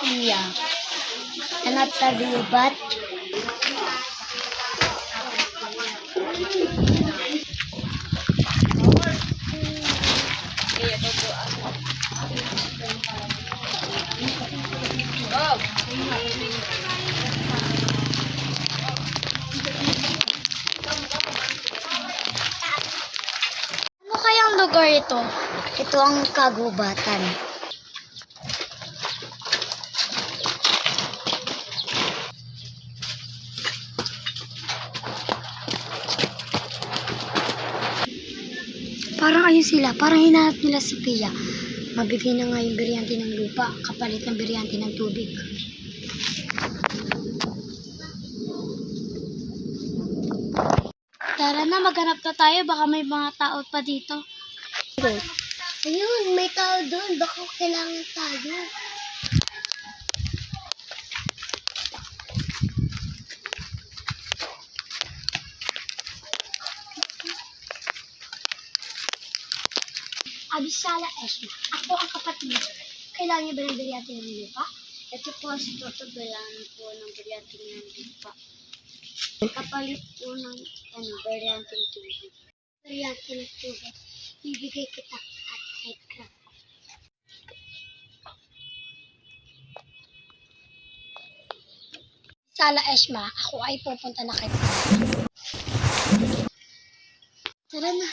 Iya. Hanap sa gubat. Ano kayang lugar ito? Ito ang kagubatan. Parang ayun sila, parang hinahanap nila si Pia. Mabigay na nga yung biryante ng lupa, kapalit ng biryante ng tubig. Tara na, maghanap na tayo, baka may mga tao pa dito. Ayun, may tao doon, baka kailangan tayo. Abisala Esma, ako ang kapatid. Kailangan niyo ba ng biryante ng lupa? Ito po si Toto, kailangan po ng biryante ng lupa. Kapalit po ng biryante ng tubig. Biryante ng tubig. Bibigay kita at headcrab. Sala Esma, ako ay pupunta na kay Tara na.